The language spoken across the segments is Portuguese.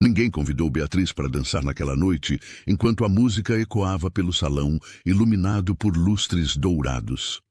Ninguém convidou Beatriz para dançar naquela noite, enquanto a música ecoava pelo salão, iluminado por lustres dourados.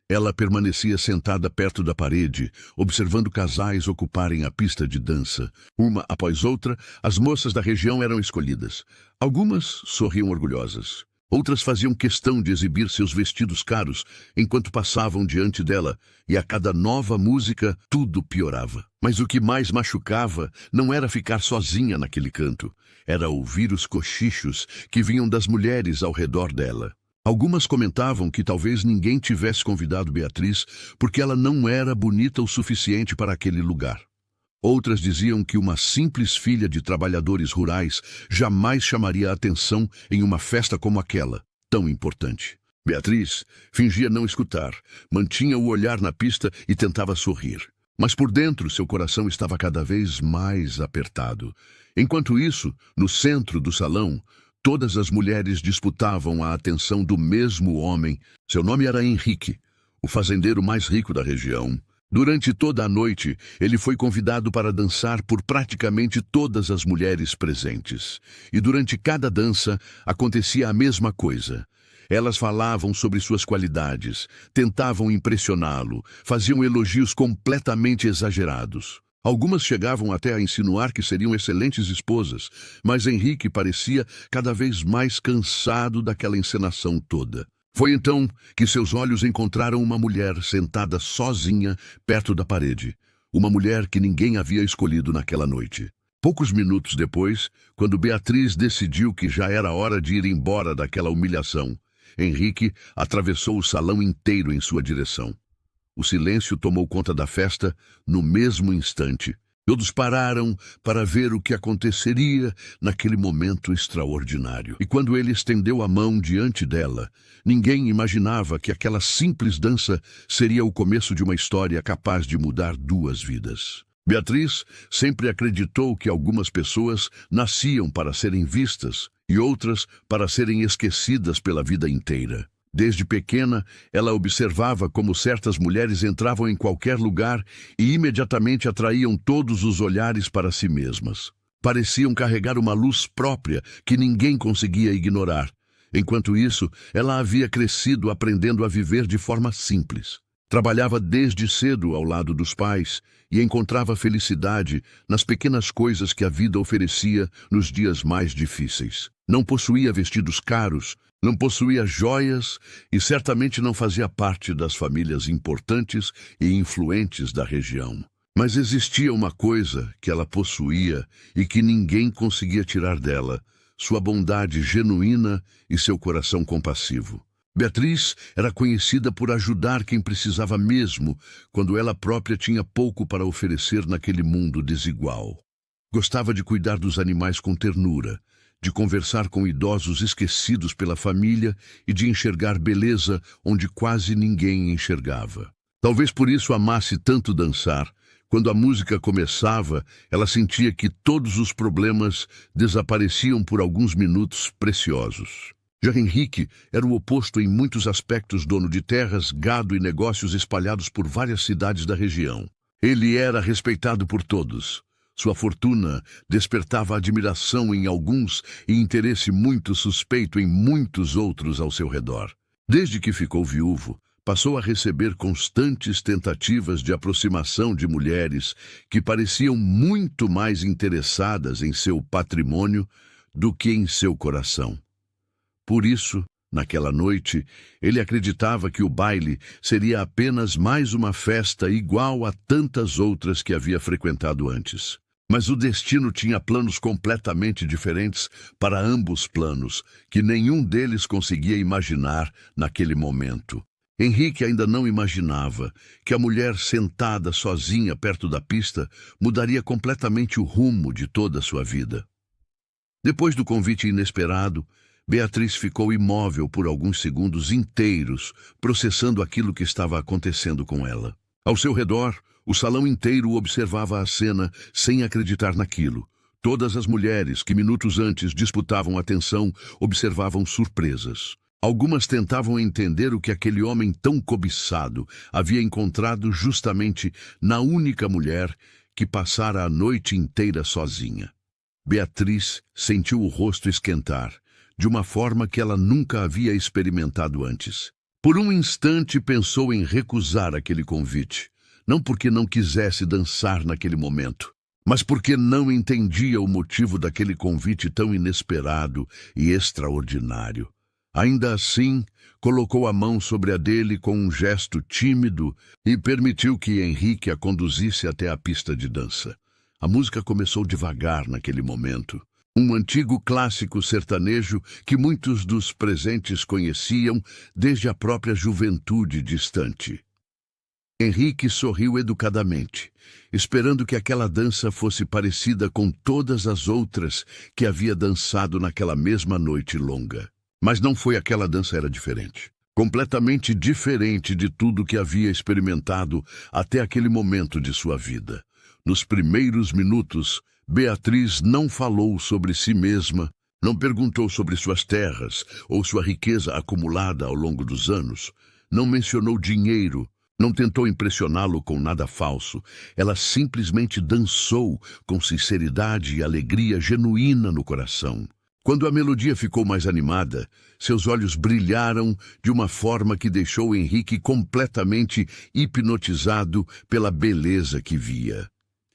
Ela permanecia sentada perto da parede, observando casais ocuparem a pista de dança. Uma após outra, as moças da região eram escolhidas. Algumas sorriam orgulhosas. Outras faziam questão de exibir seus vestidos caros enquanto passavam diante dela, e a cada nova música tudo piorava. Mas o que mais machucava não era ficar sozinha naquele canto, era ouvir os cochichos que vinham das mulheres ao redor dela. Algumas comentavam que talvez ninguém tivesse convidado Beatriz porque ela não era bonita o suficiente para aquele lugar. Outras diziam que uma simples filha de trabalhadores rurais jamais chamaria a atenção em uma festa como aquela, tão importante. Beatriz fingia não escutar, mantinha o olhar na pista e tentava sorrir. Mas por dentro seu coração estava cada vez mais apertado. Enquanto isso, no centro do salão, todas as mulheres disputavam a atenção do mesmo homem. Seu nome era Henrique, o fazendeiro mais rico da região. Durante toda a noite, ele foi convidado para dançar por praticamente todas as mulheres presentes. E durante cada dança, acontecia a mesma coisa. Elas falavam sobre suas qualidades, tentavam impressioná-lo, faziam elogios completamente exagerados. Algumas chegavam até a insinuar que seriam excelentes esposas, mas Henrique parecia cada vez mais cansado daquela encenação toda. Foi então que seus olhos encontraram uma mulher sentada sozinha perto da parede. Uma mulher que ninguém havia escolhido naquela noite. Poucos minutos depois, quando Beatriz decidiu que já era hora de ir embora daquela humilhação, Henrique atravessou o salão inteiro em sua direção. O silêncio tomou conta da festa no mesmo instante. Todos pararam para ver o que aconteceria naquele momento extraordinário. E quando ele estendeu a mão diante dela, ninguém imaginava que aquela simples dança seria o começo de uma história capaz de mudar duas vidas. Beatriz sempre acreditou que algumas pessoas nasciam para serem vistas e outras para serem esquecidas pela vida inteira. Desde pequena, ela observava como certas mulheres entravam em qualquer lugar e imediatamente atraíam todos os olhares para si mesmas. Pareciam carregar uma luz própria que ninguém conseguia ignorar. Enquanto isso, ela havia crescido aprendendo a viver de forma simples. Trabalhava desde cedo ao lado dos pais e encontrava felicidade nas pequenas coisas que a vida oferecia nos dias mais difíceis. Não possuía vestidos caros, não possuía joias e certamente não fazia parte das famílias importantes e influentes da região. Mas existia uma coisa que ela possuía e que ninguém conseguia tirar dela: sua bondade genuína e seu coração compassivo. Beatriz era conhecida por ajudar quem precisava mesmo, quando ela própria tinha pouco para oferecer naquele mundo desigual. Gostava de cuidar dos animais com ternura, de conversar com idosos esquecidos pela família e de enxergar beleza onde quase ninguém enxergava. Talvez por isso amasse tanto dançar. Quando a música começava, ela sentia que todos os problemas desapareciam por alguns minutos preciosos. Já Henrique era o oposto em muitos aspectos, dono de terras, gado e negócios espalhados por várias cidades da região. Ele era respeitado por todos. Sua fortuna despertava admiração em alguns e interesse muito suspeito em muitos outros ao seu redor. Desde que ficou viúvo, passou a receber constantes tentativas de aproximação de mulheres que pareciam muito mais interessadas em seu patrimônio do que em seu coração. Por isso, naquela noite, ele acreditava que o baile seria apenas mais uma festa igual a tantas outras que havia frequentado antes. Mas o destino tinha planos completamente diferentes para ambos planos, que nenhum deles conseguia imaginar naquele momento. Henrique ainda não imaginava que a mulher sentada sozinha perto da pista mudaria completamente o rumo de toda a sua vida. Depois do convite inesperado, Beatriz ficou imóvel por alguns segundos inteiros, processando aquilo que estava acontecendo com ela. Ao seu redor, o salão inteiro observava a cena sem acreditar naquilo. Todas as mulheres que minutos antes disputavam atenção observavam surpresas. Algumas tentavam entender o que aquele homem tão cobiçado havia encontrado justamente na única mulher que passara a noite inteira sozinha. Beatriz sentiu o rosto esquentar, de uma forma que ela nunca havia experimentado antes. Por um instante pensou em recusar aquele convite, não porque não quisesse dançar naquele momento, mas porque não entendia o motivo daquele convite tão inesperado e extraordinário. Ainda assim, colocou a mão sobre a dele com um gesto tímido e permitiu que Henrique a conduzisse até a pista de dança. A música começou devagar naquele momento. Um antigo clássico sertanejo que muitos dos presentes conheciam desde a própria juventude distante. Henrique sorriu educadamente, esperando que aquela dança fosse parecida com todas as outras que havia dançado naquela mesma noite longa. Mas não foi, aquela dança era diferente. Completamente diferente de tudo que havia experimentado até aquele momento de sua vida. Nos primeiros minutos, Beatriz não falou sobre si mesma, não perguntou sobre suas terras ou sua riqueza acumulada ao longo dos anos, não mencionou dinheiro, não tentou impressioná-lo com nada falso. Ela simplesmente dançou com sinceridade e alegria genuína no coração. Quando a melodia ficou mais animada, seus olhos brilharam de uma forma que deixou Henrique completamente hipnotizado pela beleza que via.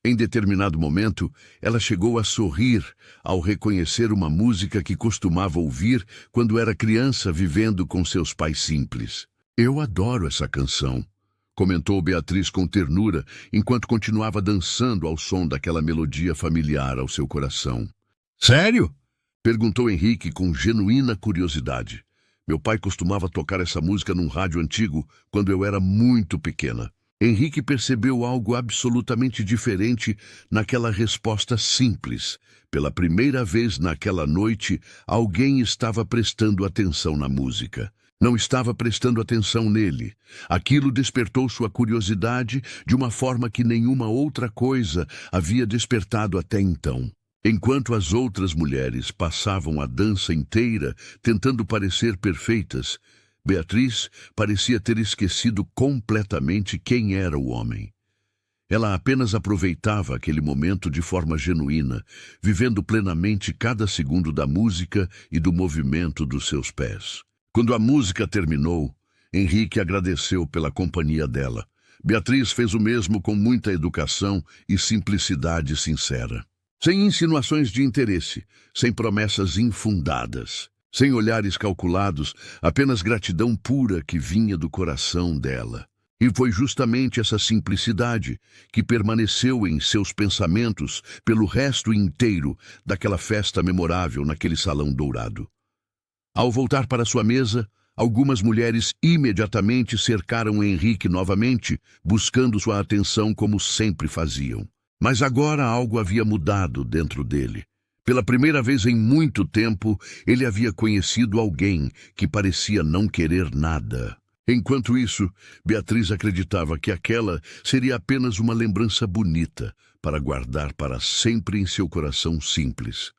Em determinado momento, ela chegou a sorrir ao reconhecer uma música que costumava ouvir quando era criança vivendo com seus pais simples. "Eu adoro essa canção", comentou Beatriz com ternura, enquanto continuava dançando ao som daquela melodia familiar ao seu coração. "Sério?", perguntou Henrique com genuína curiosidade. "Meu pai costumava tocar essa música num rádio antigo quando eu era muito pequena." Henrique percebeu algo absolutamente diferente naquela resposta simples. Pela primeira vez naquela noite, alguém estava prestando atenção na música. Não estava prestando atenção nele. Aquilo despertou sua curiosidade de uma forma que nenhuma outra coisa havia despertado até então. Enquanto as outras mulheres passavam a dança inteira tentando parecer perfeitas, Beatriz parecia ter esquecido completamente quem era o homem. Ela apenas aproveitava aquele momento de forma genuína, vivendo plenamente cada segundo da música e do movimento dos seus pés. Quando a música terminou, Henrique agradeceu pela companhia dela. Beatriz fez o mesmo com muita educação e simplicidade sincera. Sem insinuações de interesse, sem promessas infundadas. Sem olhares calculados, apenas gratidão pura que vinha do coração dela. E foi justamente essa simplicidade que permaneceu em seus pensamentos pelo resto inteiro daquela festa memorável naquele salão dourado. Ao voltar para sua mesa, algumas mulheres imediatamente cercaram Henrique novamente, buscando sua atenção como sempre faziam. Mas agora algo havia mudado dentro dele. Pela primeira vez em muito tempo, ele havia conhecido alguém que parecia não querer nada. Enquanto isso, Beatriz acreditava que aquela seria apenas uma lembrança bonita para guardar para sempre em seu coração simples.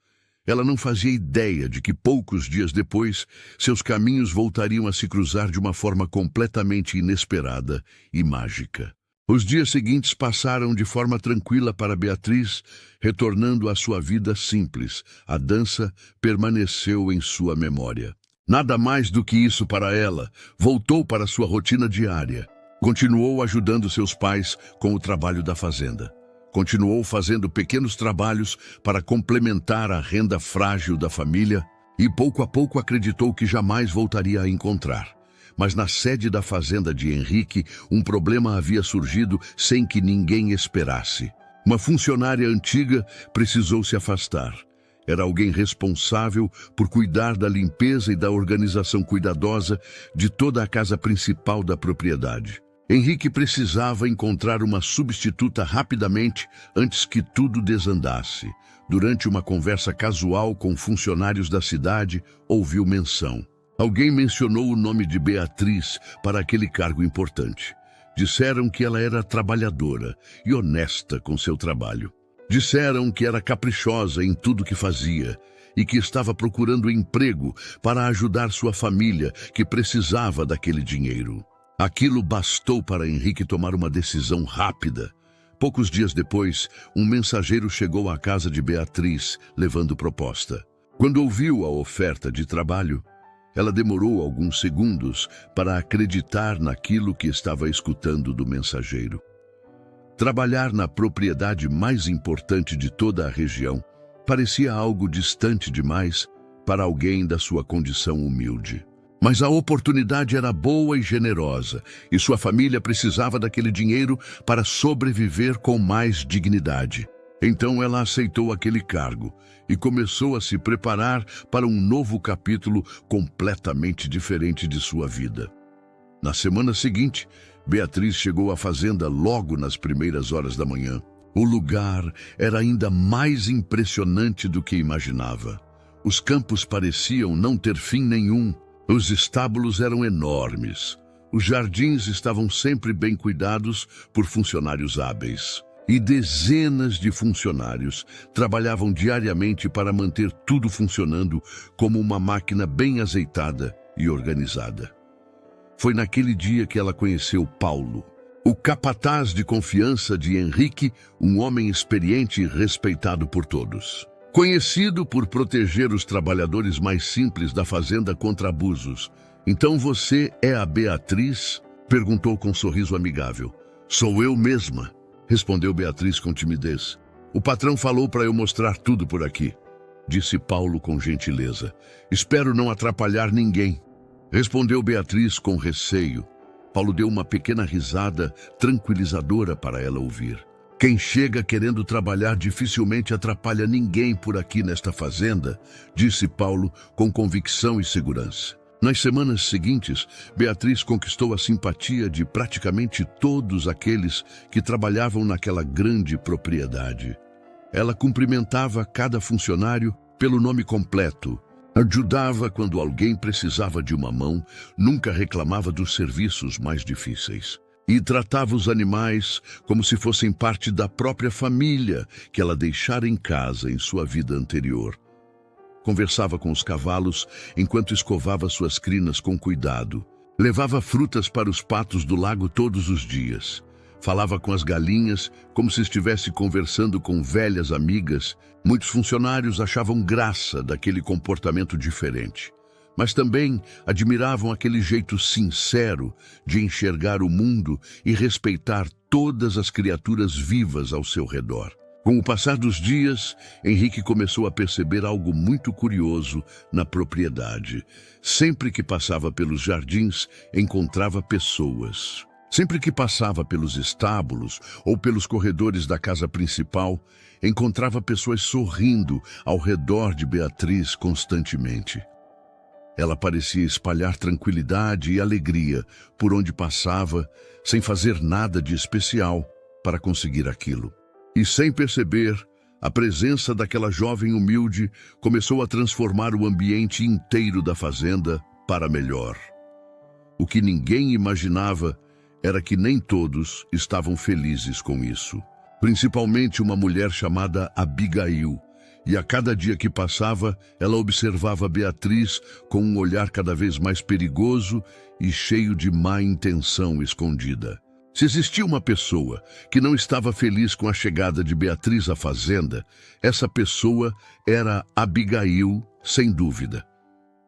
Ela não fazia ideia de que poucos dias depois, seus caminhos voltariam a se cruzar de uma forma completamente inesperada e mágica. Os dias seguintes passaram de forma tranquila para Beatriz, retornando à sua vida simples. A dança permaneceu em sua memória. Nada mais do que isso para ela. Voltou para sua rotina diária. Continuou ajudando seus pais com o trabalho da fazenda. Continuou fazendo pequenos trabalhos para complementar a renda frágil da família e pouco a pouco acreditou que jamais voltaria a encontrar. Mas na sede da fazenda de Henrique, um problema havia surgido sem que ninguém esperasse. Uma funcionária antiga precisou se afastar. Era alguém responsável por cuidar da limpeza e da organização cuidadosa de toda a casa principal da propriedade. Henrique precisava encontrar uma substituta rapidamente antes que tudo desandasse. Durante uma conversa casual com funcionários da cidade, ouviu menção. Alguém mencionou o nome de Beatriz para aquele cargo importante. Disseram que ela era trabalhadora e honesta com seu trabalho. Disseram que era caprichosa em tudo que fazia e que estava procurando emprego para ajudar sua família, que precisava daquele dinheiro. Aquilo bastou para Henrique tomar uma decisão rápida. Poucos dias depois, um mensageiro chegou à casa de Beatriz, levando proposta. Quando ouviu a oferta de trabalho, ela demorou alguns segundos para acreditar naquilo que estava escutando do mensageiro. Trabalhar na propriedade mais importante de toda a região parecia algo distante demais para alguém da sua condição humilde. Mas a oportunidade era boa e generosa, e sua família precisava daquele dinheiro para sobreviver com mais dignidade. Então ela aceitou aquele cargo e começou a se preparar para um novo capítulo completamente diferente de sua vida. Na semana seguinte, Beatriz chegou à fazenda logo nas primeiras horas da manhã. O lugar era ainda mais impressionante do que imaginava. Os campos pareciam não ter fim nenhum. Os estábulos eram enormes. Os jardins estavam sempre bem cuidados por funcionários hábeis. E dezenas de funcionários trabalhavam diariamente para manter tudo funcionando como uma máquina bem azeitada e organizada. Foi naquele dia que ela conheceu Paulo, o capataz de confiança de Henrique, um homem experiente e respeitado por todos. Conhecido por proteger os trabalhadores mais simples da fazenda contra abusos. Então você é a Beatriz? Perguntou com um sorriso amigável. Sou eu mesma, respondeu Beatriz com timidez. O patrão falou para eu mostrar tudo por aqui, disse Paulo com gentileza. Espero não atrapalhar ninguém, respondeu Beatriz com receio. Paulo deu uma pequena risada tranquilizadora para ela ouvir. Quem chega querendo trabalhar dificilmente atrapalha ninguém por aqui nesta fazenda, disse Paulo com convicção e segurança. Nas semanas seguintes, Beatriz conquistou a simpatia de praticamente todos aqueles que trabalhavam naquela grande propriedade. Ela cumprimentava cada funcionário pelo nome completo, ajudava quando alguém precisava de uma mão, nunca reclamava dos serviços mais difíceis. E tratava os animais como se fossem parte da própria família que ela deixara em casa em sua vida anterior. Conversava com os cavalos enquanto escovava suas crinas com cuidado. Levava frutas para os patos do lago todos os dias. Falava com as galinhas como se estivesse conversando com velhas amigas. Muitos funcionários achavam graça daquele comportamento diferente. Mas também admiravam aquele jeito sincero de enxergar o mundo e respeitar todas as criaturas vivas ao seu redor. Com o passar dos dias, Henrique começou a perceber algo muito curioso na propriedade. Sempre que passava pelos jardins, encontrava pessoas. Sempre que passava pelos estábulos ou pelos corredores da casa principal, encontrava pessoas sorrindo ao redor de Beatriz constantemente. Ela parecia espalhar tranquilidade e alegria por onde passava, sem fazer nada de especial para conseguir aquilo. E sem perceber, a presença daquela jovem humilde começou a transformar o ambiente inteiro da fazenda para melhor. O que ninguém imaginava era que nem todos estavam felizes com isso. Principalmente uma mulher chamada Abigail. E a cada dia que passava, ela observava Beatriz com um olhar cada vez mais perigoso e cheio de má intenção escondida. Se existia uma pessoa que não estava feliz com a chegada de Beatriz à fazenda, essa pessoa era Abigail, sem dúvida.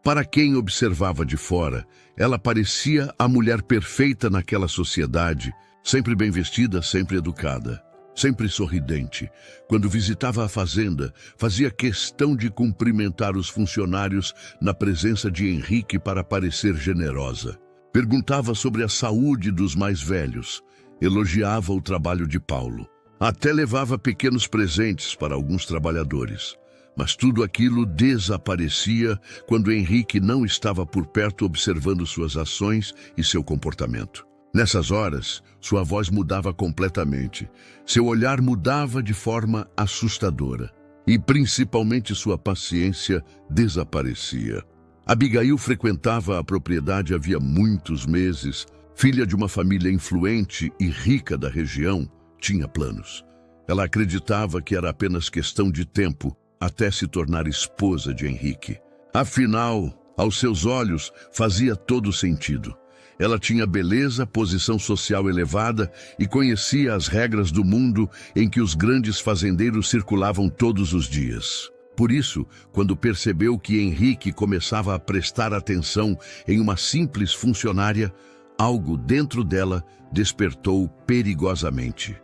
Para quem observava de fora, ela parecia a mulher perfeita naquela sociedade, sempre bem vestida, sempre educada. Sempre sorridente. Quando visitava a fazenda, fazia questão de cumprimentar os funcionários na presença de Henrique para parecer generosa. Perguntava sobre a saúde dos mais velhos. Elogiava o trabalho de Paulo. Até levava pequenos presentes para alguns trabalhadores. Mas tudo aquilo desaparecia quando Henrique não estava por perto observando suas ações e seu comportamento. Nessas horas, sua voz mudava completamente. Seu olhar mudava de forma assustadora. E principalmente sua paciência desaparecia. Abigail frequentava a propriedade havia muitos meses. Filha de uma família influente e rica da região, tinha planos. Ela acreditava que era apenas questão de tempo até se tornar esposa de Henrique. Afinal, aos seus olhos, fazia todo sentido. Ela tinha beleza, posição social elevada e conhecia as regras do mundo em que os grandes fazendeiros circulavam todos os dias. Por isso, quando percebeu que Henrique começava a prestar atenção em uma simples funcionária, algo dentro dela despertou perigosamente.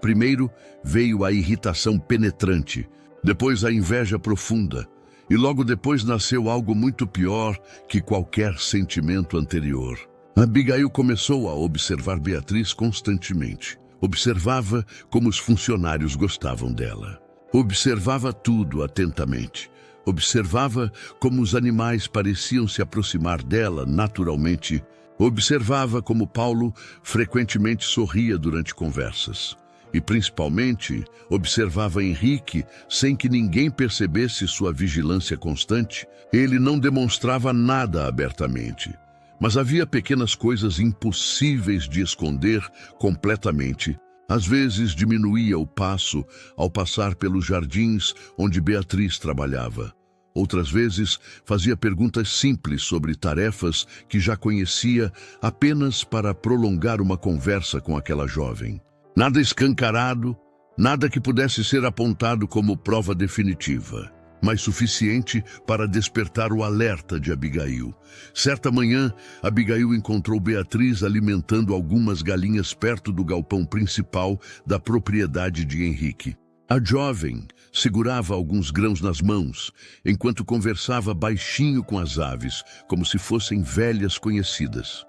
Primeiro veio a irritação penetrante, depois a inveja profunda, e logo depois nasceu algo muito pior que qualquer sentimento anterior. Abigail começou a observar Beatriz constantemente. Observava como os funcionários gostavam dela. Observava tudo atentamente. Observava como os animais pareciam se aproximar dela naturalmente. Observava como Paulo frequentemente sorria durante conversas. E, principalmente, observava Henrique sem que ninguém percebesse sua vigilância constante. Ele não demonstrava nada abertamente, mas havia pequenas coisas impossíveis de esconder completamente. Às vezes diminuía o passo ao passar pelos jardins onde Beatriz trabalhava. Outras vezes fazia perguntas simples sobre tarefas que já conhecia apenas para prolongar uma conversa com aquela jovem. Nada escancarado, nada que pudesse ser apontado como prova definitiva, mas suficiente para despertar o alerta de Abigail. Certa manhã, Abigail encontrou Beatriz alimentando algumas galinhas perto do galpão principal da propriedade de Henrique. A jovem segurava alguns grãos nas mãos, enquanto conversava baixinho com as aves, como se fossem velhas conhecidas.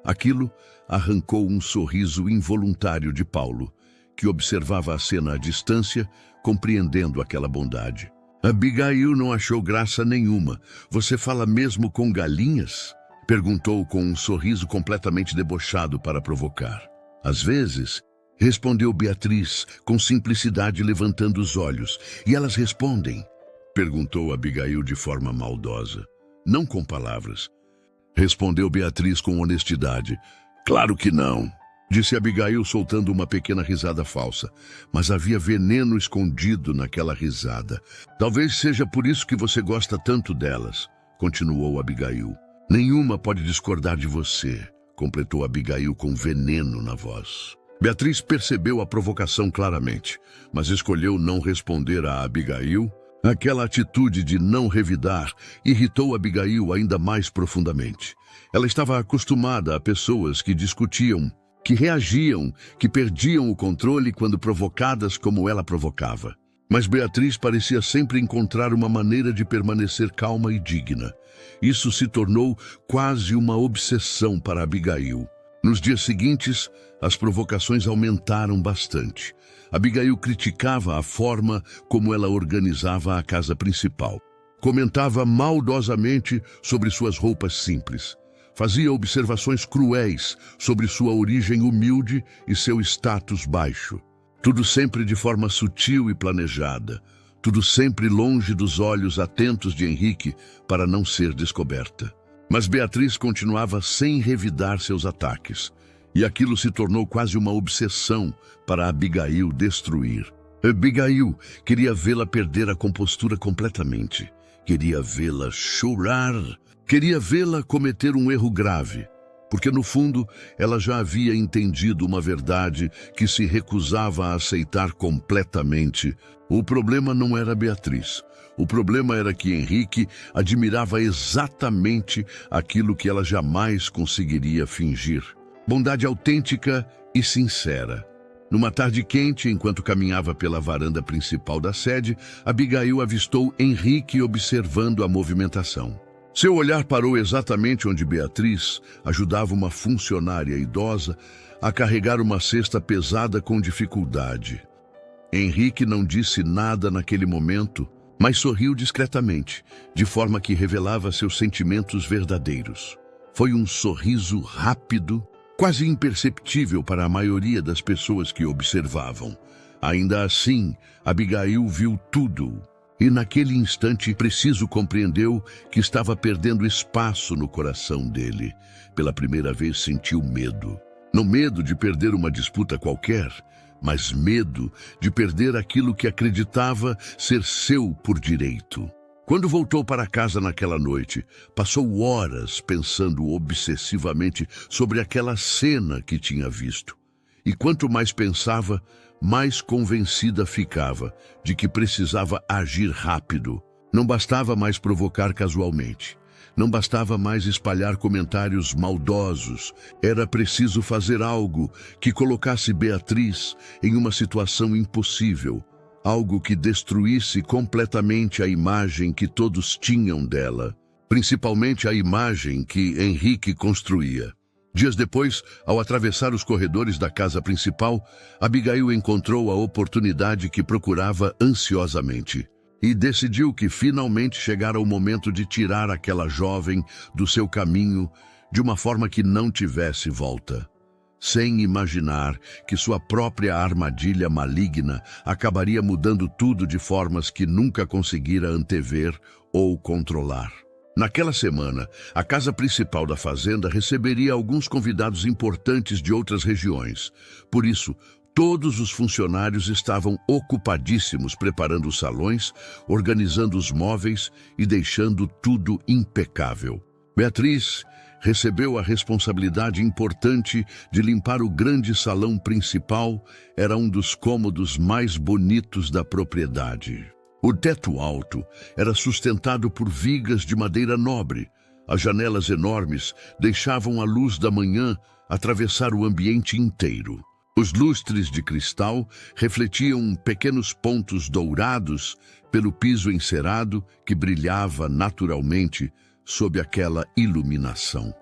Aquilo arrancou um sorriso involuntário de Paulo, que observava a cena à distância, compreendendo aquela bondade. Abigail não achou graça nenhuma. Você fala mesmo com galinhas? Perguntou com um sorriso completamente debochado para provocar. Às vezes, respondeu Beatriz, com simplicidade levantando os olhos. E elas respondem? Perguntou Abigail de forma maldosa. Não com palavras. Respondeu Beatriz com honestidade. Claro que não, disse Abigail soltando uma pequena risada falsa. Mas havia veneno escondido naquela risada. Talvez seja por isso que você gosta tanto delas, continuou Abigail. Nenhuma pode discordar de você, completou Abigail com veneno na voz. Beatriz percebeu a provocação claramente, mas escolheu não responder a Abigail. Aquela atitude de não revidar irritou Abigail ainda mais profundamente. Ela estava acostumada a pessoas que discutiam, que reagiam, que perdiam o controle quando provocadas como ela provocava. Mas Beatriz parecia sempre encontrar uma maneira de permanecer calma e digna. Isso se tornou quase uma obsessão para Abigail. Nos dias seguintes, as provocações aumentaram bastante. Abigail criticava a forma como ela organizava a casa principal. Comentava maldosamente sobre suas roupas simples. Fazia observações cruéis sobre sua origem humilde e seu status baixo. Tudo sempre de forma sutil e planejada. Tudo sempre longe dos olhos atentos de Henrique para não ser descoberta. Mas Beatriz continuava sem revidar seus ataques. E aquilo se tornou quase uma obsessão para Abigail destruir. Abigail queria vê-la perder a compostura completamente. Queria vê-la chorar. Queria vê-la cometer um erro grave. Porque no fundo, ela já havia entendido uma verdade que se recusava a aceitar completamente. O problema não era Beatriz. O problema era que Henrique admirava exatamente aquilo que ela jamais conseguiria fingir. Bondade autêntica e sincera. Numa tarde quente, enquanto caminhava pela varanda principal da sede, Abigail avistou Henrique observando a movimentação. Seu olhar parou exatamente onde Beatriz ajudava uma funcionária idosa a carregar uma cesta pesada com dificuldade. Henrique não disse nada naquele momento, mas sorriu discretamente, de forma que revelava seus sentimentos verdadeiros. Foi um sorriso rápido, quase imperceptível para a maioria das pessoas que observavam. Ainda assim, Abigail viu tudo. E naquele instante, Preciso compreendeu que estava perdendo espaço no coração dele. Pela primeira vez sentiu medo. Não medo de perder uma disputa qualquer, mas medo de perder aquilo que acreditava ser seu por direito. Quando voltou para casa naquela noite, passou horas pensando obsessivamente sobre aquela cena que tinha visto. E quanto mais pensava, mais convencida ficava de que precisava agir rápido. Não bastava mais provocar casualmente. Não bastava mais espalhar comentários maldosos. Era preciso fazer algo que colocasse Beatriz em uma situação impossível. Algo que destruísse completamente a imagem que todos tinham dela, principalmente a imagem que Henrique construía. Dias depois, ao atravessar os corredores da casa principal, Abigail encontrou a oportunidade que procurava ansiosamente e decidiu que finalmente chegara o momento de tirar aquela jovem do seu caminho de uma forma que não tivesse volta. Sem imaginar que sua própria armadilha maligna acabaria mudando tudo de formas que nunca conseguira antever ou controlar. Naquela semana, a casa principal da fazenda receberia alguns convidados importantes de outras regiões. Por isso, todos os funcionários estavam ocupadíssimos preparando os salões, organizando os móveis e deixando tudo impecável. Beatriz recebeu a responsabilidade importante de limpar o grande salão principal. Era um dos cômodos mais bonitos da propriedade. O teto alto era sustentado por vigas de madeira nobre. As janelas enormes deixavam a luz da manhã atravessar o ambiente inteiro. Os lustres de cristal refletiam pequenos pontos dourados pelo piso encerado que brilhava naturalmente sob aquela iluminação.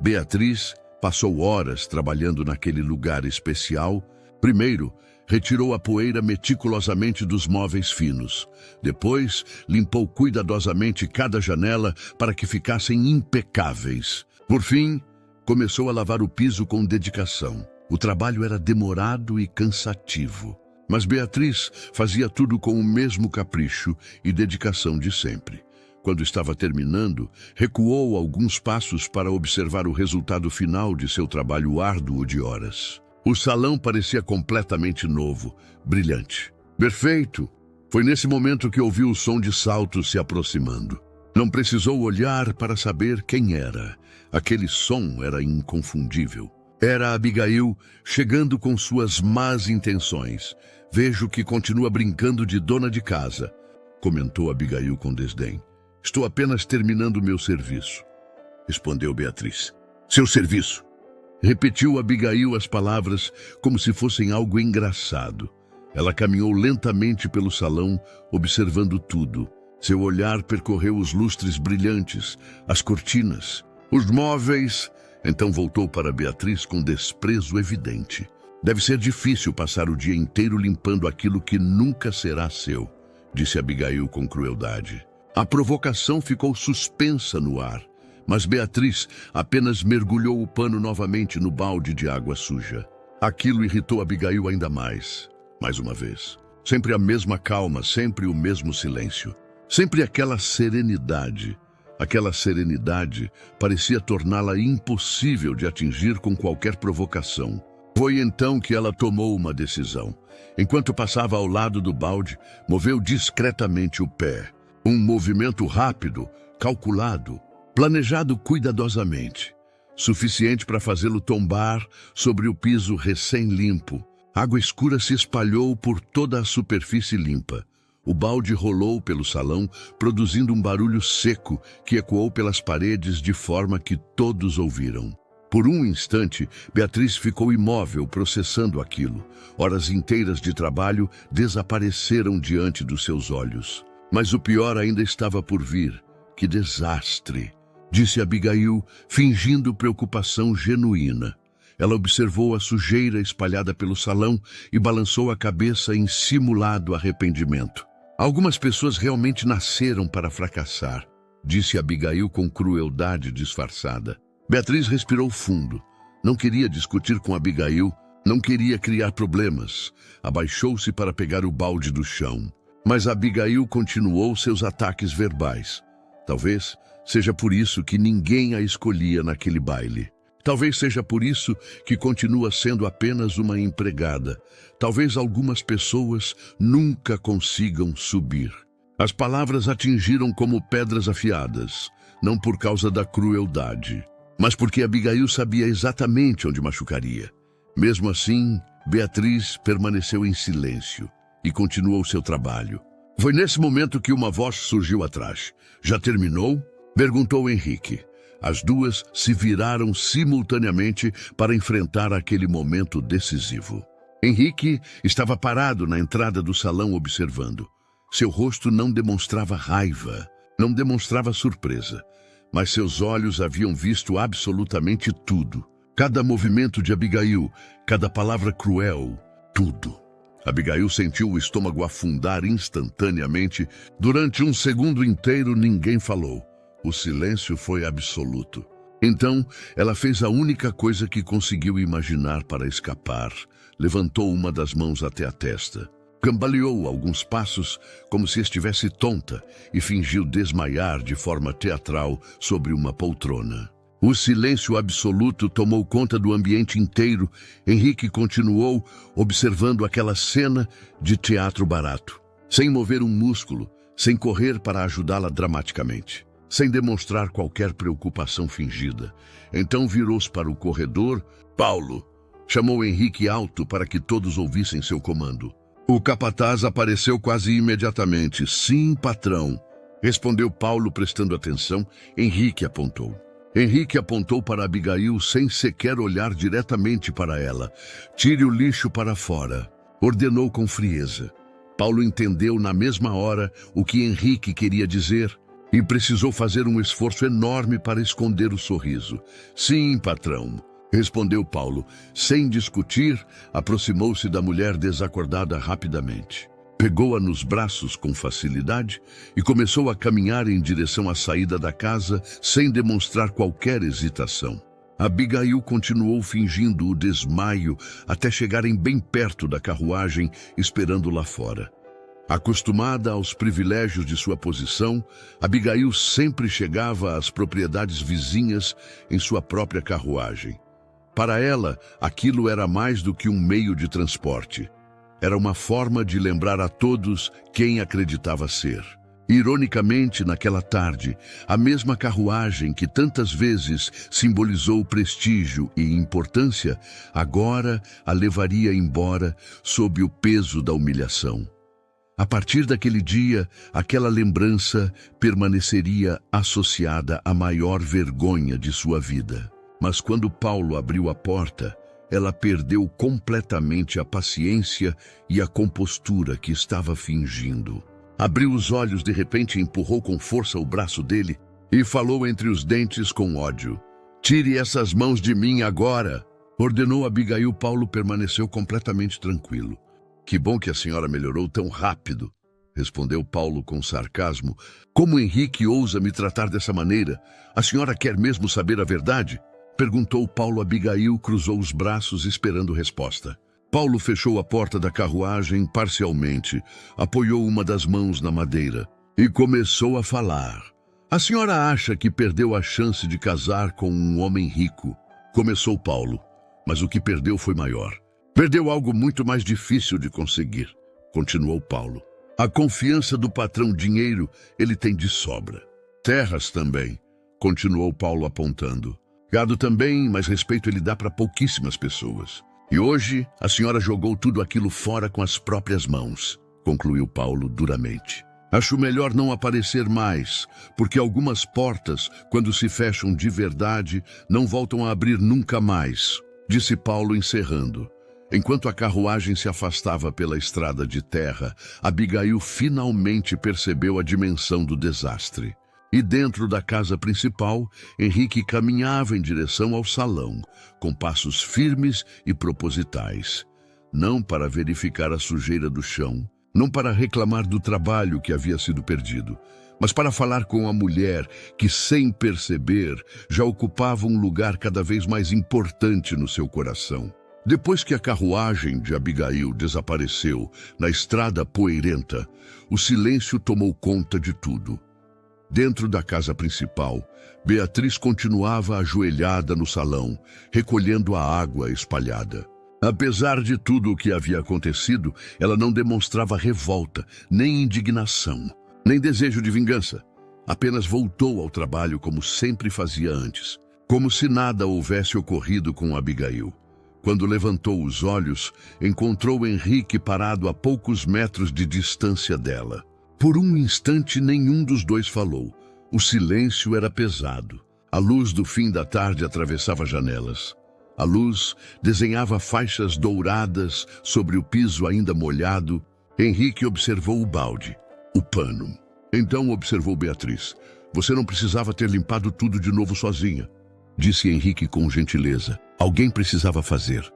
Beatriz passou horas trabalhando naquele lugar especial. Primeiro, retirou a poeira meticulosamente dos móveis finos. Depois, limpou cuidadosamente cada janela para que ficassem impecáveis. Por fim, começou a lavar o piso com dedicação. O trabalho era demorado e cansativo, mas Beatriz fazia tudo com o mesmo capricho e dedicação de sempre. Quando estava terminando, recuou alguns passos para observar o resultado final de seu trabalho árduo de horas. O salão parecia completamente novo, brilhante. Perfeito! Foi nesse momento que ouviu o som de saltos se aproximando. Não precisou olhar para saber quem era. Aquele som era inconfundível. Era Abigail chegando com suas más intenções. Vejo que continua brincando de dona de casa, comentou Abigail com desdém. Estou apenas terminando meu serviço, respondeu Beatriz. Seu serviço? Repetiu Abigail as palavras como se fossem algo engraçado. Ela caminhou lentamente pelo salão, observando tudo. Seu olhar percorreu os lustres brilhantes, as cortinas, os móveis. Então voltou para Beatriz com desprezo evidente. Deve ser difícil passar o dia inteiro limpando aquilo que nunca será seu, disse Abigail com crueldade. A provocação ficou suspensa no ar, mas Beatriz apenas mergulhou o pano novamente no balde de água suja. Aquilo irritou Abigail ainda mais. Mais uma vez. Sempre a mesma calma, sempre o mesmo silêncio. Sempre aquela serenidade. Aquela serenidade parecia torná-la impossível de atingir com qualquer provocação. Foi então que ela tomou uma decisão. Enquanto passava ao lado do balde, moveu discretamente o pé. Um movimento rápido, calculado, planejado cuidadosamente. Suficiente para fazê-lo tombar sobre o piso recém-limpo. Água escura se espalhou por toda a superfície limpa. O balde rolou pelo salão, produzindo um barulho seco que ecoou pelas paredes de forma que todos ouviram. Por um instante, Beatriz ficou imóvel processando aquilo. Horas inteiras de trabalho desapareceram diante dos seus olhos. Mas o pior ainda estava por vir. Que desastre! Disse Abigail, fingindo preocupação genuína. Ela observou a sujeira espalhada pelo salão e balançou a cabeça em simulado arrependimento. Algumas pessoas realmente nasceram para fracassar, disse Abigail com crueldade disfarçada. Beatriz respirou fundo. Não queria discutir com Abigail, não queria criar problemas. Abaixou-se para pegar o balde do chão. Mas Abigail continuou seus ataques verbais. Talvez seja por isso que ninguém a escolhia naquele baile. Talvez seja por isso que continua sendo apenas uma empregada. Talvez algumas pessoas nunca consigam subir. As palavras atingiram como pedras afiadas, não por causa da crueldade, mas porque Abigail sabia exatamente onde machucaria. Mesmo assim, Beatriz permaneceu em silêncio e continuou seu trabalho. Foi nesse momento que uma voz surgiu atrás. "Já terminou?" perguntou Henrique. As duas se viraram simultaneamente para enfrentar aquele momento decisivo. Henrique estava parado na entrada do salão observando. Seu rosto não demonstrava raiva, não demonstrava surpresa, mas seus olhos haviam visto absolutamente tudo. Cada movimento de Abigail, cada palavra cruel, tudo. Abigail sentiu o estômago afundar instantaneamente. Durante um segundo inteiro, ninguém falou. O silêncio foi absoluto. Então, ela fez a única coisa que conseguiu imaginar para escapar. Levantou uma das mãos até a testa. Cambaleou alguns passos, como se estivesse tonta, e fingiu desmaiar de forma teatral sobre uma poltrona. O silêncio absoluto tomou conta do ambiente inteiro. Henrique continuou observando aquela cena de teatro barato, sem mover um músculo, sem correr para ajudá-la dramaticamente, sem demonstrar qualquer preocupação fingida. Então virou-se para o corredor. "Paulo!" chamou Henrique alto para que todos ouvissem seu comando. O capataz apareceu quase imediatamente. "Sim, patrão", respondeu Paulo, prestando atenção. Henrique apontou. Henrique apontou para Abigail sem sequer olhar diretamente para ela. "Tire o lixo para fora", ordenou com frieza. Paulo entendeu na mesma hora o que Henrique queria dizer e precisou fazer um esforço enorme para esconder o sorriso. "Sim, patrão", respondeu Paulo. Sem discutir, aproximou-se da mulher desacordada rapidamente. Pegou-a nos braços com facilidade e começou a caminhar em direção à saída da casa sem demonstrar qualquer hesitação. Abigail continuou fingindo o desmaio até chegarem bem perto da carruagem, esperando lá fora. Acostumada aos privilégios de sua posição, Abigail sempre chegava às propriedades vizinhas em sua própria carruagem. Para ela, aquilo era mais do que um meio de transporte. Era uma forma de lembrar a todos quem acreditava ser. Ironicamente, naquela tarde, a mesma carruagem que tantas vezes simbolizou prestígio e importância, agora a levaria embora sob o peso da humilhação. A partir daquele dia, aquela lembrança permaneceria associada à maior vergonha de sua vida. Mas quando Paulo abriu a porta, ela perdeu completamente a paciência e a compostura que estava fingindo. Abriu os olhos de repente e empurrou com força o braço dele e falou entre os dentes com ódio. "Tire essas mãos de mim agora!" ordenou Abigail. Paulo permaneceu completamente tranquilo. "Que bom que a senhora melhorou tão rápido", respondeu Paulo com sarcasmo. "Como Henrique ousa me tratar dessa maneira? A senhora quer mesmo saber a verdade?" perguntou Paulo. Abigail cruzou os braços esperando resposta. Paulo fechou a porta da carruagem parcialmente, apoiou uma das mãos na madeira e começou a falar. "A senhora acha que perdeu a chance de casar com um homem rico?" começou Paulo, "mas o que perdeu foi maior. Perdeu algo muito mais difícil de conseguir", continuou Paulo. "A confiança do patrão. Dinheiro ele tem de sobra. Terras também", continuou Paulo apontando. "Gado também, mas respeito ele dá para pouquíssimas pessoas. E hoje a senhora jogou tudo aquilo fora com as próprias mãos", concluiu Paulo duramente. "Acho melhor não aparecer mais, porque algumas portas, quando se fecham de verdade, não voltam a abrir nunca mais", disse Paulo, encerrando. Enquanto a carruagem se afastava pela estrada de terra, Abigail finalmente percebeu a dimensão do desastre. E dentro da casa principal, Henrique caminhava em direção ao salão, com passos firmes e propositais. Não para verificar a sujeira do chão, não para reclamar do trabalho que havia sido perdido, mas para falar com a mulher que, sem perceber, já ocupava um lugar cada vez mais importante no seu coração. Depois que a carruagem de Abigail desapareceu na estrada poeirenta, o silêncio tomou conta de tudo. Dentro da casa principal, Beatriz continuava ajoelhada no salão, recolhendo a água espalhada. Apesar de tudo o que havia acontecido, ela não demonstrava revolta, nem indignação. nem desejo de vingança. Apenas voltou ao trabalho como sempre fazia antes, como se nada houvesse ocorrido com Abigail. Quando levantou os olhos, encontrou Henrique parado a poucos metros de distância dela. Por um instante, nenhum dos dois falou. O silêncio era pesado. A luz do fim da tarde atravessava janelas. A luz desenhava faixas douradas sobre o piso ainda molhado. Henrique observou o balde, o pano. Então observou Beatriz. Você não precisava ter limpado tudo de novo sozinha, disse Henrique com gentileza. Alguém precisava fazer.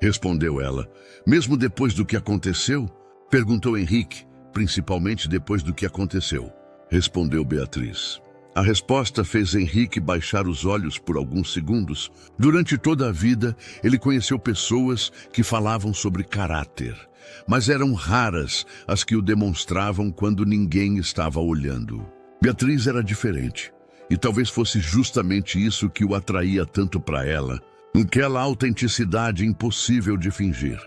Respondeu ela. Mesmo depois do que aconteceu? Perguntou Henrique. Principalmente depois do que aconteceu, respondeu Beatriz. A resposta fez Henrique baixar os olhos por alguns segundos. Durante toda a vida, ele conheceu pessoas que falavam sobre caráter, mas eram raras as que o demonstravam quando ninguém estava olhando. Beatriz era diferente, e talvez fosse justamente isso que o atraía tanto para ela, aquela autenticidade impossível de fingir.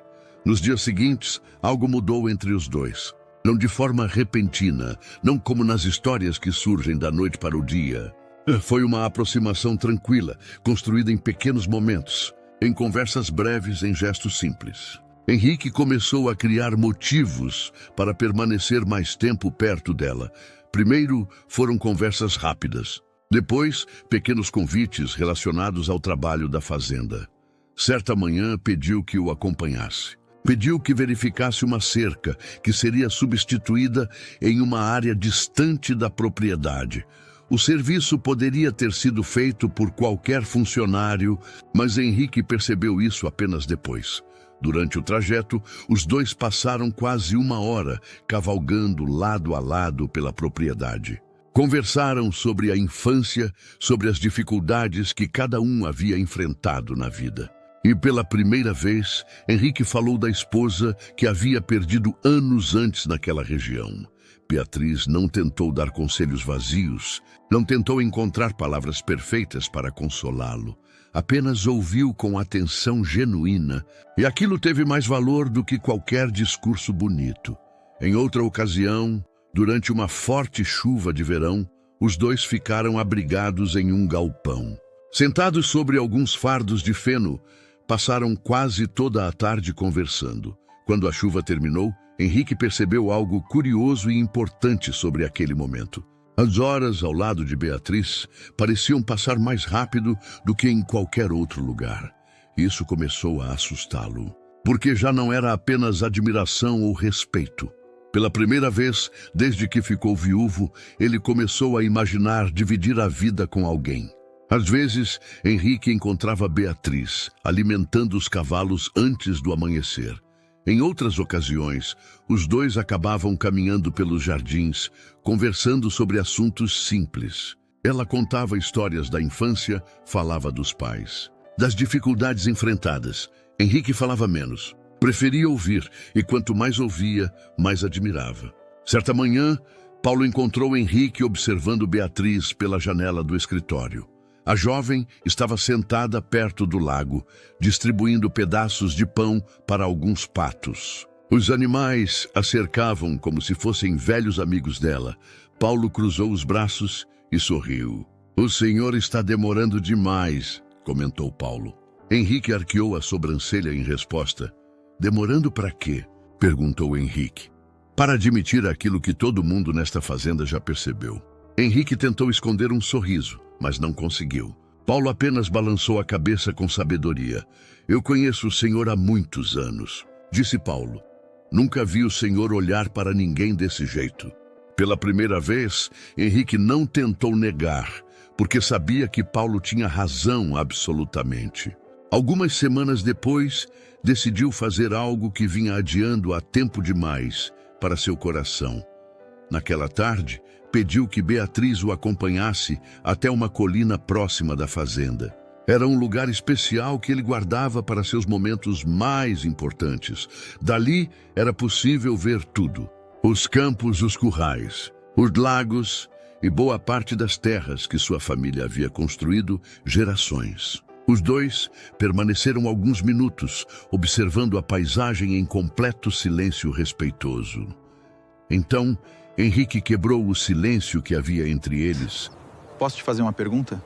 Nos dias seguintes, algo mudou entre os dois. Não de forma repentina, não como nas histórias que surgem da noite para o dia. Foi uma aproximação tranquila, construída em pequenos momentos, em conversas breves, em gestos simples. Henrique começou a criar motivos para permanecer mais tempo perto dela. Primeiro, foram conversas rápidas. Depois, pequenos convites relacionados ao trabalho da fazenda. Certa manhã, pediu que o acompanhasse. Pediu que verificasse uma cerca que seria substituída em uma área distante da propriedade. O serviço poderia ter sido feito por qualquer funcionário, mas Henrique percebeu isso apenas depois. Durante o trajeto, os dois passaram quase uma hora cavalgando lado a lado pela propriedade. Conversaram sobre a infância, sobre as dificuldades que cada um havia enfrentado na vida. E pela primeira vez, Henrique falou da esposa que havia perdido anos antes naquela região. Beatriz não tentou dar conselhos vazios, não tentou encontrar palavras perfeitas para consolá-lo. Apenas ouviu com atenção genuína, e aquilo teve mais valor do que qualquer discurso bonito. Em outra ocasião, durante uma forte chuva de verão, os dois ficaram abrigados em um galpão. Sentados sobre alguns fardos de feno, passaram quase toda a tarde conversando. Quando a chuva terminou, Henrique percebeu algo curioso e importante sobre aquele momento. As horas ao lado de Beatriz pareciam passar mais rápido do que em qualquer outro lugar. Isso começou a assustá-lo, porque já não era apenas admiração ou respeito. Pela primeira vez, desde que ficou viúvo, ele começou a imaginar dividir a vida com alguém. Às vezes, Henrique encontrava Beatriz, alimentando os cavalos antes do amanhecer. Em outras ocasiões, os dois acabavam caminhando pelos jardins, conversando sobre assuntos simples. Ela contava histórias da infância, falava dos pais, das dificuldades enfrentadas. Henrique falava menos, preferia ouvir, e quanto mais ouvia, mais admirava. Certa manhã, Paulo encontrou Henrique observando Beatriz pela janela do escritório. A jovem estava sentada perto do lago, distribuindo pedaços de pão para alguns patos. Os animais a cercavam como se fossem velhos amigos dela. Paulo cruzou os braços e sorriu. "O senhor está demorando demais", comentou Paulo. Henrique arqueou a sobrancelha em resposta. "Demorando para quê?", perguntou Henrique. "Para admitir aquilo que todo mundo nesta fazenda já percebeu." Henrique tentou esconder um sorriso, mas não conseguiu. Paulo apenas balançou a cabeça com sabedoria. "Eu conheço o senhor há muitos anos", disse Paulo. "Nunca vi o senhor olhar para ninguém desse jeito." Pela primeira vez, Henrique não tentou negar, porque sabia que Paulo tinha razão absolutamente. Algumas semanas depois, decidiu fazer algo que vinha adiando há tempo demais para seu coração. Naquela tarde, pediu que Beatriz o acompanhasse até uma colina próxima da fazenda. Era um lugar especial que ele guardava para seus momentos mais importantes. Dali era possível ver tudo: os campos, os currais, os lagos e boa parte das terras que sua família havia construído gerações. Os dois permaneceram alguns minutos, observando a paisagem em completo silêncio respeitoso. Então, Henrique quebrou o silêncio que havia entre eles. Posso te fazer uma pergunta?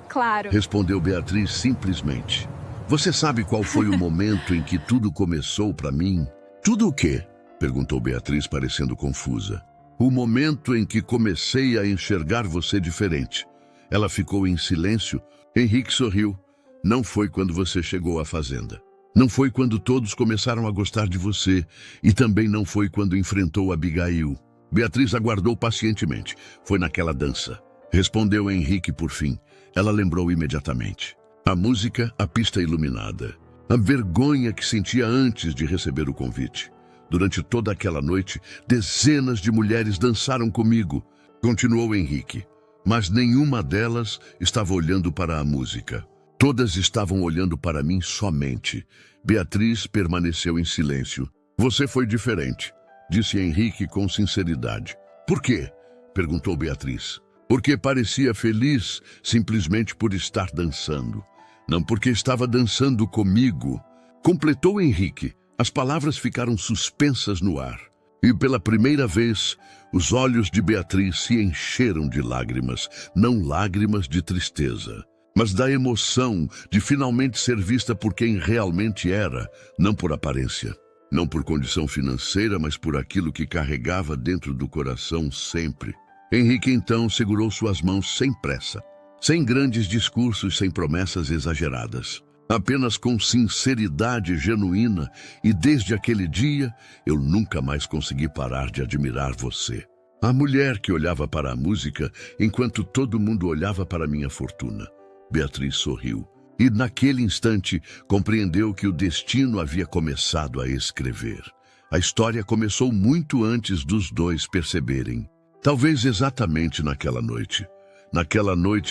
Claro. Respondeu Beatriz simplesmente. Você sabe qual foi o momento em que tudo começou para mim? Tudo o quê? Perguntou Beatriz, parecendo confusa. O momento em que comecei a enxergar você diferente. Ela ficou em silêncio. Henrique sorriu. Não foi quando você chegou à fazenda. Não foi quando todos começaram a gostar de você. E também não foi quando enfrentou Abigail. Beatriz aguardou pacientemente. Foi naquela dança. Respondeu Henrique por fim. Ela lembrou imediatamente. A música, a pista iluminada. A vergonha que sentia antes de receber o convite. Durante toda aquela noite, dezenas de mulheres dançaram comigo. Continuou Henrique. Mas nenhuma delas estava olhando para a música. Todas estavam olhando para mim somente. Beatriz permaneceu em silêncio. Você foi diferente, disse Henrique com sinceridade. Por quê? Perguntou Beatriz. Porque parecia feliz simplesmente por estar dançando. Não porque estava dançando comigo. Completou Henrique. As palavras ficaram suspensas no ar. E pela primeira vez, os olhos de Beatriz se encheram de lágrimas. Não lágrimas de tristeza, mas da emoção de finalmente ser vista por quem realmente era, não por aparência. Não por condição financeira, mas por aquilo que carregava dentro do coração sempre. Henrique então segurou suas mãos sem pressa, sem grandes discursos, sem promessas exageradas. Apenas com sinceridade genuína, e desde aquele dia eu nunca mais consegui parar de admirar você. A mulher que olhava para a música enquanto todo mundo olhava para minha fortuna. Beatriz sorriu e naquele instante compreendeu que o destino havia começado a escrever. A história começou muito antes dos dois perceberem. Talvez exatamente naquela noite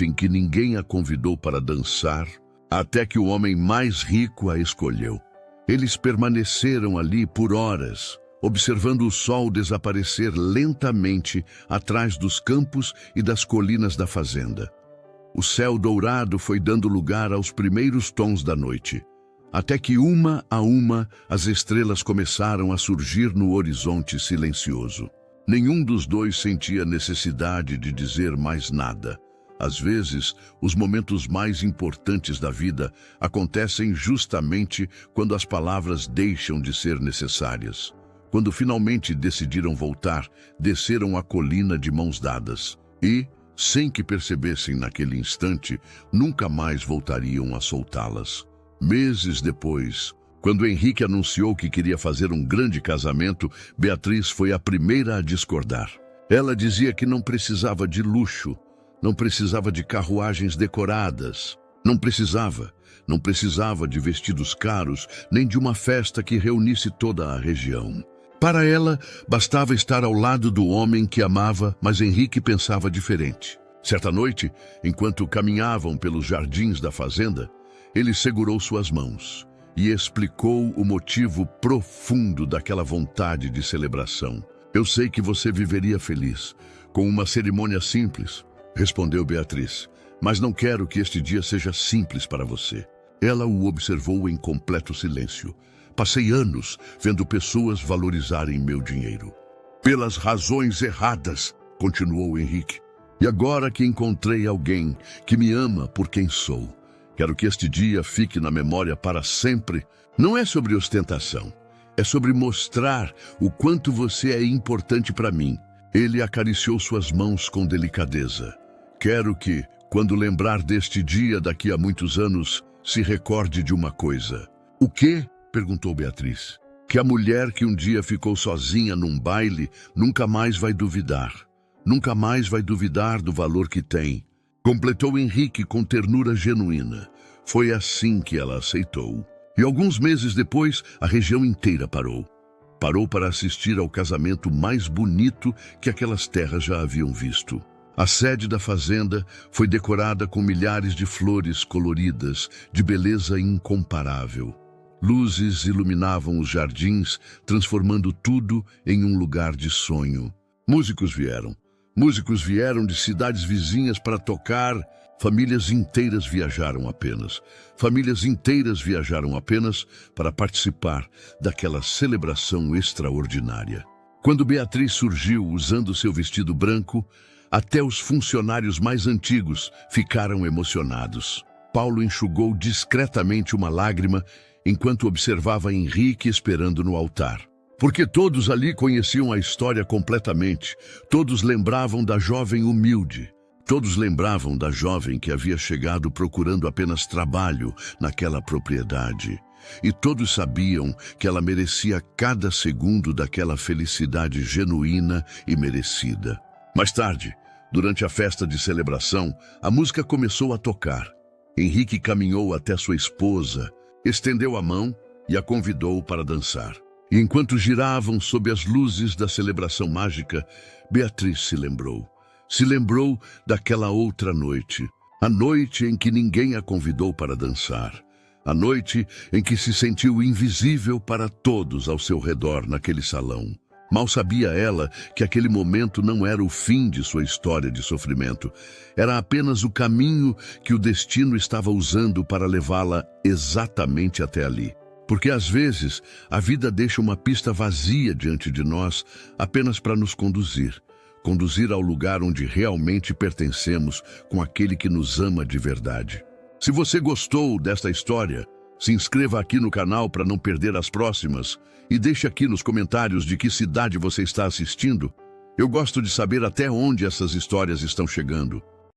em que ninguém a convidou para dançar, até que o homem mais rico a escolheu. Eles permaneceram ali por horas, observando o sol desaparecer lentamente atrás dos campos e das colinas da fazenda. O céu dourado foi dando lugar aos primeiros tons da noite, até que uma a uma as estrelas começaram a surgir no horizonte silencioso. Nenhum dos dois sentia necessidade de dizer mais nada. Às vezes, os momentos mais importantes da vida acontecem justamente quando as palavras deixam de ser necessárias. Quando finalmente decidiram voltar, desceram a colina de mãos dadas e, sem que percebessem naquele instante, nunca mais voltariam a soltá-las. Meses depois, quando Henrique anunciou que queria fazer um grande casamento, Beatriz foi a primeira a discordar. Ela dizia que não precisava de luxo, não precisava de carruagens decoradas, não precisava de vestidos caros, nem de uma festa que reunisse toda a região. Para ela, bastava estar ao lado do homem que amava, mas Henrique pensava diferente. Certa noite, enquanto caminhavam pelos jardins da fazenda, ele segurou suas mãos e explicou o motivo profundo daquela vontade de celebração. Eu sei que você viveria feliz, com uma cerimônia simples, respondeu Beatriz, mas não quero que este dia seja simples para você. Ela o observou em completo silêncio. Passei anos vendo pessoas valorizarem meu dinheiro. Pelas razões erradas, continuou Henrique. E agora que encontrei alguém que me ama por quem sou, quero que este dia fique na memória para sempre. Não é sobre ostentação, é sobre mostrar o quanto você é importante para mim. Ele acariciou suas mãos com delicadeza. Quero que, quando lembrar deste dia daqui a muitos anos, se recorde de uma coisa. O quê? Perguntou Beatriz. Que a mulher que um dia ficou sozinha num baile nunca mais vai duvidar. Nunca mais vai duvidar do valor que tem. Completou Henrique com ternura genuína. Foi assim que ela aceitou. E alguns meses depois, a região inteira parou. Parou para assistir ao casamento mais bonito que aquelas terras já haviam visto. A sede da fazenda foi decorada com milhares de flores coloridas, de beleza incomparável. Luzes iluminavam os jardins, transformando tudo em um lugar de sonho. Músicos vieram de cidades vizinhas para tocar. Famílias inteiras viajaram apenas para participar daquela celebração extraordinária. Quando Beatriz surgiu usando seu vestido branco, até os funcionários mais antigos ficaram emocionados. Paulo enxugou discretamente uma lágrima enquanto observava Henrique esperando no altar. Porque todos ali conheciam a história completamente. Todos lembravam da jovem humilde. Todos lembravam da jovem que havia chegado procurando apenas trabalho naquela propriedade. E todos sabiam que ela merecia cada segundo daquela felicidade genuína e merecida. Mais tarde, durante a festa de celebração, a música começou a tocar. Henrique caminhou até sua esposa, estendeu a mão e a convidou para dançar. E enquanto giravam sob as luzes da celebração mágica, Beatriz se lembrou. Se lembrou daquela outra noite, a noite em que ninguém a convidou para dançar. A noite em que se sentiu invisível para todos ao seu redor naquele salão. Mal sabia ela que aquele momento não era o fim de sua história de sofrimento. Era apenas o caminho que o destino estava usando para levá-la exatamente até ali. Porque às vezes a vida deixa uma pista vazia diante de nós apenas para nos conduzir. Conduzir ao lugar onde realmente pertencemos com aquele que nos ama de verdade. Se você gostou desta história, se inscreva aqui no canal para não perder as próximas e deixe aqui nos comentários de que cidade você está assistindo. Eu gosto de saber até onde essas histórias estão chegando.